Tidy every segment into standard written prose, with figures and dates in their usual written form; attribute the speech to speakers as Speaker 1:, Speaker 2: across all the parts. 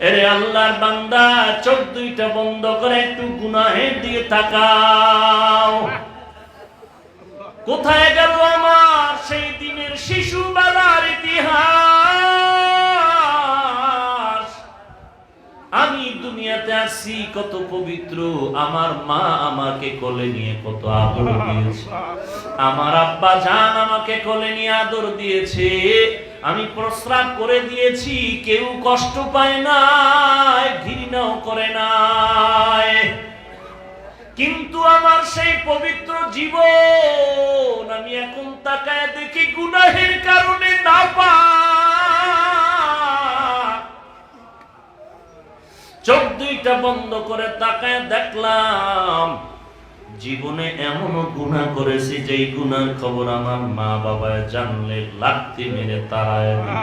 Speaker 1: এরে আল্লাহর বান্দা, চোখ দুইটা বন্ধ করে একটু গুনাহের দিকে তাকাও। কোথায় গেল আমার সেই দিনের শিশুবেলার ইতিহাস? আমি দুনিয়াতে আসছি কত পবিত্র, আমার মা আমাকে কোলে নিয়ে কত আদর দিয়েছে, আমার আব্বা জান আমাকে কোলে নিয়ে আদর দিয়েছে, আমি প্রস্রাব করে দিয়েছি, কেউ কষ্ট পায় না, ঘৃণাও করে নাই। কিন্তু আমার সেই পবিত্র জীবন আমি এখন তাকায় দেখি গুনাহের কারণে নাপাক। চোখ দুইটা বন্ধ করে তাকায় দেখলাম জীবনে এমনও গুনাহ করেছি যেই গুনার খবর আমার মা বাবা জানলে লাথি মেরে তাড়ায় দিত।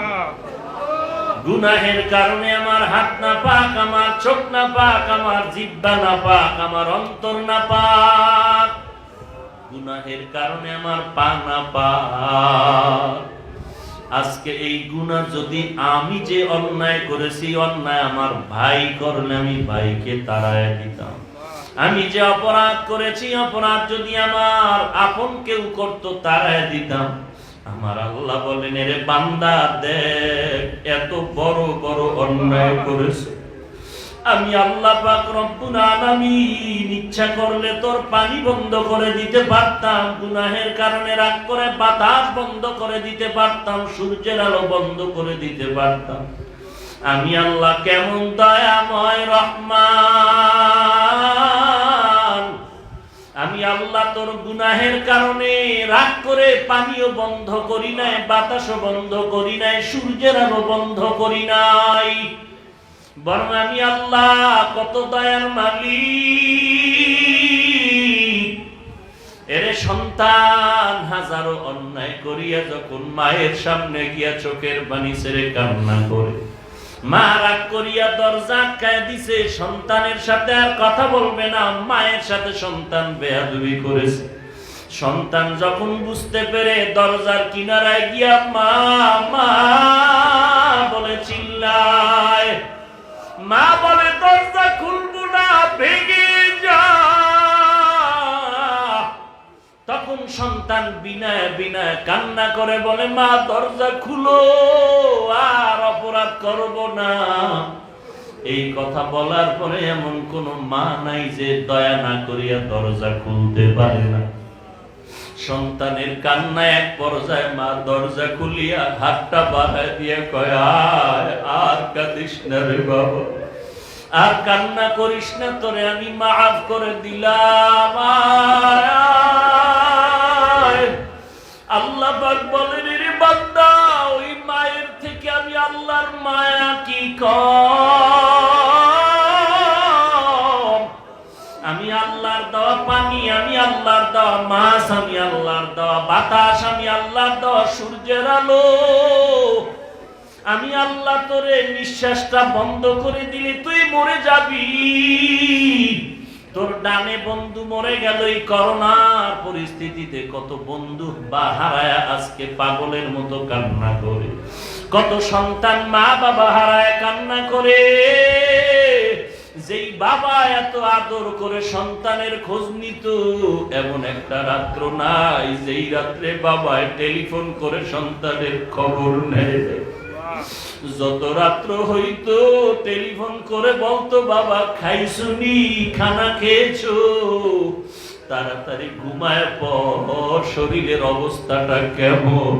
Speaker 1: গুনাহের কারণে আমার হাত না পাক, আমার চোখ না পাক, আমার জিহ্বা না পাক, আমার অন্তর না পাক। গুনাহের কারণে আমার পা না পাক। আজকে এই গুনাহ যদি আমি যে অন্যায় করেছি, অন্যায় আমার ভাই করলে আমি ভাইকে তাড়ায় দিতাম। আমি যে অপরাধ করেছি, অপরাধ যদি আমার আপন কেউ করতো তাড়ায় দিতাম। আমার আল্লাহ বলেন, এরে বান্দা দেখ, এত বড় বড় অন্যায় করেছে, আমি আল্লাহ পাক রব্বুল আলামিন ইচ্ছা করলে তোর পানি বন্ধ করে দিতে পারতাম, গুনাহের কারণে রাগ করে বাতাস বন্ধ করে দিতে পারতাম, সূর্যের আলো বন্ধ করে দিতে পারতাম। আমি আল্লাহ কেমন দয়াময় রহমান, আমি আল্লাহ তোর গুনাহের কারণে রাগ করে পানিও বন্ধ করি নাই, বাতাসও বন্ধ করি নাই, সূর্যের আলো বন্ধ করি নাই, বরং আমি আল্লাহ কত দয়ার মালিক। এরে সন্তান হাজারো অন্যায় করিয়া যখন মায়ের সামনে গিয়া চোখের পানি ছেড়ে কান্না করে, মা রাগ করিয়া দরজা আটকায় দিছে, সন্তানের সাথে আর কথা বলবে না, মায়ের সাথে সন্তান বেয়াদবি করেছে। সন্তান যখন বুঝতে পেরে দরজার কিনারায় গিয়া মা মা বলে চিল্লায়, মা বলে দরজা খুলবো না, ভেঙে যা। তখন সন্তান বিনয় বিনয় কান্না করে বলে, মা দরজা খুলো, আর অপরাধ করব না। এই কথা বলার পরে এমন কোন মা নাই যে দয়া না করিয়া দরজা খুলতে পারে না। সন্তানের কান্না এক পর্যায়ে মা দরজা খুলিয়া হাতটা বাড়ায় দিয়ে কয়, আয় আর কাঁদিস না রে বাবা, আর কান্না করিস না, তোরে আমি মাফ করে দিলাম। আল্লাহ পাক বলেন, রে বান্দা, ওই মায়ের থেকে আমি আল্লাহর মায়া কি কম? আমি আল্লাহর দেওয়া পানি, আমি আল্লাহর দেওয়া মাছ, আমি আল্লাহর দেওয়া বাতাস, আমি আল্লাহর দেওয়া সূর্যের আলো, আমি আল্লাহ তোরে নিঃশ্বাসটা বন্ধ করে দিলে তুই মরে যাবি। তোর ডানে বন্ধু মরে গেল এই করোনার পরিস্থিতিতে, কত বন্ধু বা হারায় আজকে পাগলের মতো কান্না করে, কত সন্তান মা বাবা হারায় কান্না করে। যেই বাবা এত আদর করে সন্তানের খোঁজ নিত, এমন একটা রাত্র নাই যেই রাত্রে বাবায় টেলিফোন করে সন্তানের খবর নেয়। যত রাত্র হইতো টেলিফোন করে বলতো, বাবা খাইছুনি, খানা খেয়েছো, তাড়াতাড়ি ঘুমায় পর, শরীরের অবস্থাটা কেমন।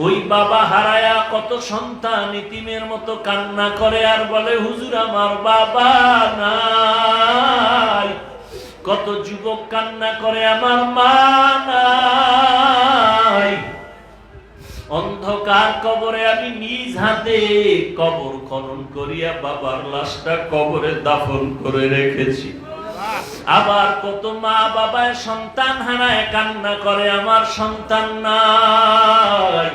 Speaker 1: ওই বাবা হারায়া কত সন্তান ইতিমের মতো কান্না করে আর বলে, হুজুর আমার বাবা নাই। কত যুবক কান্না করে, আমার মা নাই। অন্ধকার কবরে আমি নিজ হাতে কবর খনন করিয়া বাবার লাশটা কবরে দাফন করে রেখেছি। আবার কত মা বাবায় সন্তান হারায় কান্না করে, আমার সন্তান নাই।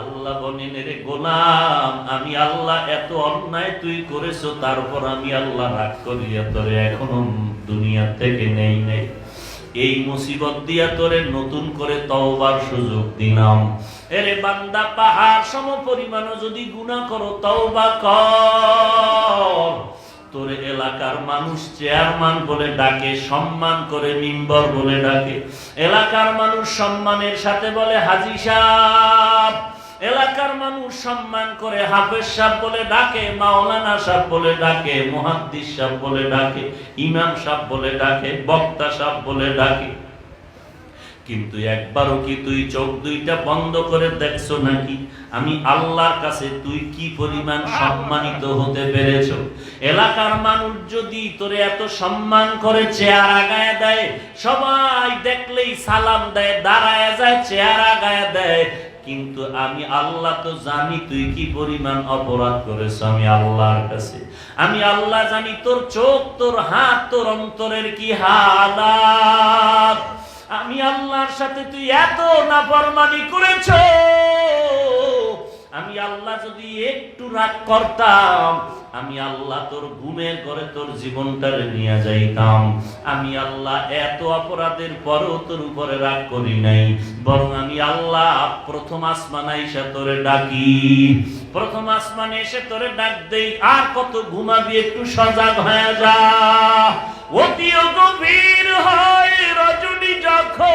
Speaker 1: আল্লাহ বলেন, রে গোলাম, আমি আল্লাহ এত অন্যায় তুই করেছো, তারপর আমি আল্লাহ রাগ করিয়া তোরে এখনো দুনিয়া থেকে নেই নাই। এই মুসিবত দিয়া তোরে নতুন করে তওবার সুযোগ দিলাম। এরে বান্দা, পাহাড় সম পরিমাণ যদি গুনাহ করো তওবা কর। এলাকার মানুষ চেয়ারম্যান বলে ডাকে, সম্মান করে মিম্বর বলে ডাকে। এলাকার মানুষ সম্মানের সাথে বলে হাজী সাহেব, এলাকার মানুষ সম্মান করে হাফেজ সাহেব বলে ডাকে, মাওলানা সাহেব বলে ডাকে, মুহাদ্দিস সাহেব বলে ডাকে, ইমাম সাহেব বলে ডাকে, বক্তা সাহেব বলে ডাকে। কিন্তু একবারও কি তুই চোখ দুইটা বন্ধ করে দেখছো নাকি আমি আল্লাহর কাছে তুই কি পরিমাণ সম্মানিত হতে পেরেছ? এলাকার মানুষ যদি তোরে এত সম্মান করে চেয়ার আগায় দেয়, সবাই দেখলেই সালাম দেয়, দাঁড়ায় যায়, চেয়ার আগায় দেয়, কিন্তু আমি আল্লাহ তো জানি তুই কি পরিমাণ অপরাধ করেছ আমি আল্লাহর কাছে। আমি আল্লাহ জানি তোর চোখ, তোর হাত, তোর অন্তরের কি হালাত। আমি আল্লাহর সাথে তুই এত নাফরমানি করেছ, আমি আল্লাহ যদি একটু রাগ করতাম, আমি আল্লাহ তোর ঘুমের ঘরে তোর জীবনটারে নিয়ে যাইতাম। আমি আল্লাহ এত অপরাধের পরেও তোর উপরে রাগ করি নাই, বরং আমি আল্লাহ প্রথম আসমানে এসে তোরে ডাকি, প্রথম আসমানে এসে তোরে ডাক দেই, আর কত ঘুমাবি, একটু সজাগ হয়ে যা। অতিও গভীর হয় রজনী যখন,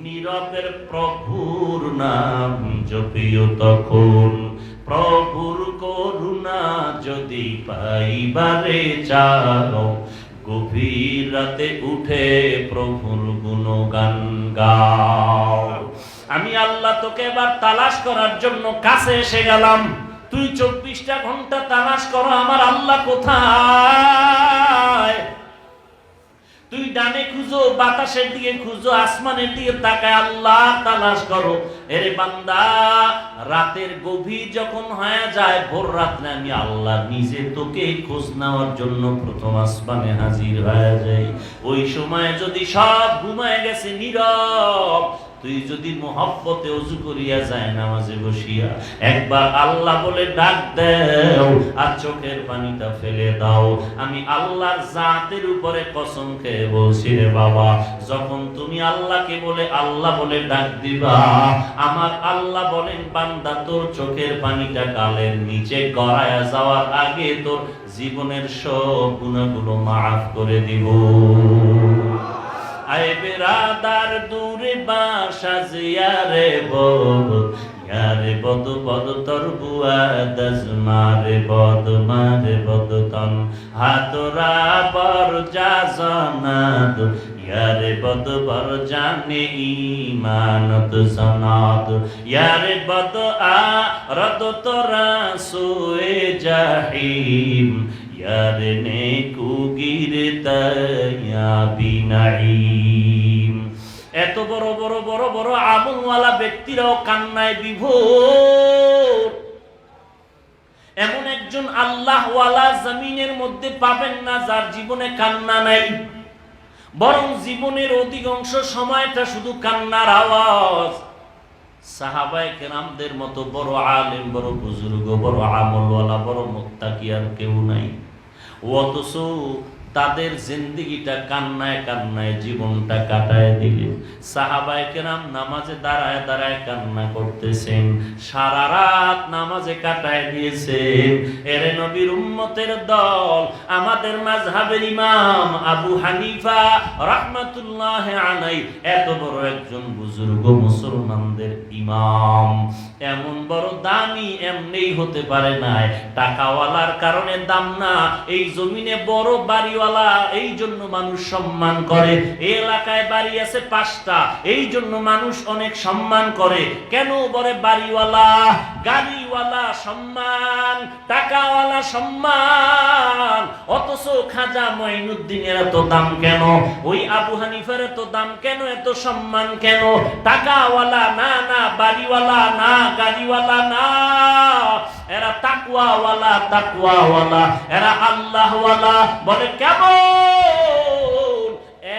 Speaker 1: নীরবের প্রভুর নাম জপিও তখন। প্রভুর করুণা যদি পাইবারে চাও, গভীর রাতে উঠে প্রভুর গুণগান গাও। আমি আল্লাহ তোকে এবার তালাশ করার জন্য কাছে এসে গেলাম। তুই 24টা ঘন্টা তালাশ করো আমার আল্লাহ কোথায়। তুই ডানে খুঁজো, বাতাসের দিকে খুঁজো, আসমানের দিকে তাকায় আল্লাহ তালাশ করো। এরে বান্দা, রাতের গভীর যখন হয়ে যায়, ভোর রাত্রে আমি আল্লাহ নিজে তোকে খোঁজ নেওয়ার জন্য প্রথম আসমানে হাজির হয়ে যাই। ওই সময় যদি সব ঘুমায় গেছে, নীরব, তুই যদি মুহাব্বতে ওযু করিয়া যায় নামাজে বসিয়া একবার আল্লাহ বলে ডাক দাও আর চোখের পানিটা ফেলে দাও, আমি আল্লাহর জাতের উপরে কসম খেয়ে বলছি রে বাবা, যখন তুমি আল্লাহকে বলে আল্লাহ বলে ডাক দিবা, আমার আল্লাহ বলেন বান্দা তোর চোখের পানিটা গালের নিচে গড়ায়া যাওয়ার আগে তোর জীবনের সব গুনাহগুলো মাফ করে দিব। আয় বেরাদার দূরে বাসা জিয়ারে বদ, ইয়ারে বদ বদ তর বুয়া দজ মারে বদ তন হাতরা বর জানাত, ইয়ারে বদ বর জানে ইমানত সনাত, ইয়ারে বদ আ রদ তোরা সোয়ে জাহিম, ইয়ারে নেকু গিরতায়া বিনাইম। এত বড় বড় বড় বড় আমলওয়ালা ব্যক্তিরাও কান্নায় বিভোর। এমন একজন আল্লাহওয়ালা জমিনের মধ্যে পাবেন না যার জীবনে কান্না নাই, বরং জীবনের অধিকাংশ সময়টা শুধু কান্নার আওয়াজ। সাহাবায়ে কেরামদের মতো বড় আলেম, বড় বুজুর্গ, বড় আমলওয়ালা, বড় মুত্তাকি আর কেউ নাই, অথচ তাদের জিন্দেগিটা কান্নায় কান্নায় জীবনটা কাটায় দিলেন। সাহাবায়ে কেরাম নামাজে দাঁড়ায় দাঁড়ায় কান্না করতেছেন, সারা রাত নামাজে কাটায় দিয়েছেন। এরে নবীর উম্মতের দল, আমাদের মাযহাবের ইমাম আবু হানিফা রাহমাতুল্লাহি আলাইহি, এত বড় একজন বুজুর্গ মুসলমানদের ইমাম, এমন বড় দামি এমনি হতে পারে না। টাকাওয়ালার কারণে দাম না, এই জমিনে বড় বাড়িওয়ালা এই জন্য মানুষ সম্মান করে। এই এলাকায় বাড়ি আছে 5টা, এই জন্য মানুষ অনেক সম্মান করে। কেন বলে বাড়িওয়ালা, গাড়িওয়ালা সম্মান, টাকাওয়ালা সম্মান, অথচ খাজা মঈনুদ্দিনের এত দাম কেন? ওই আবু হানিফার এত দাম কেন? এত সম্মান কেন? টাকাওয়ালা না, না বাড়িওয়ালা না, গাড়িওয়ালা না, এরা তাকওয়াওয়ালা, তাকওয়াওয়ালা, এরা আল্লাহওয়ালা। বলে কেমন?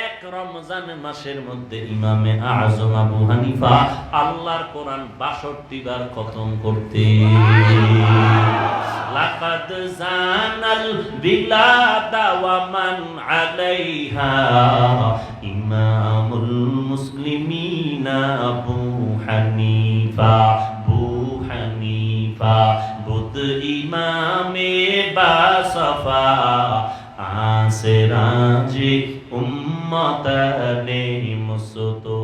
Speaker 1: এক রমজান মাসের মধ্যে ইমামে আযম আবু হানিফা আল্লাহর কোরআন 62 বার খতম করতেন। লাকাদ জানাল বিলাদা ওয়া মান আলাইহা ইমামুল মুসলিমিনা আবু হানিফা, বুধ ইমামে বাসফা আসে রাজি উম্মতানে মুসতো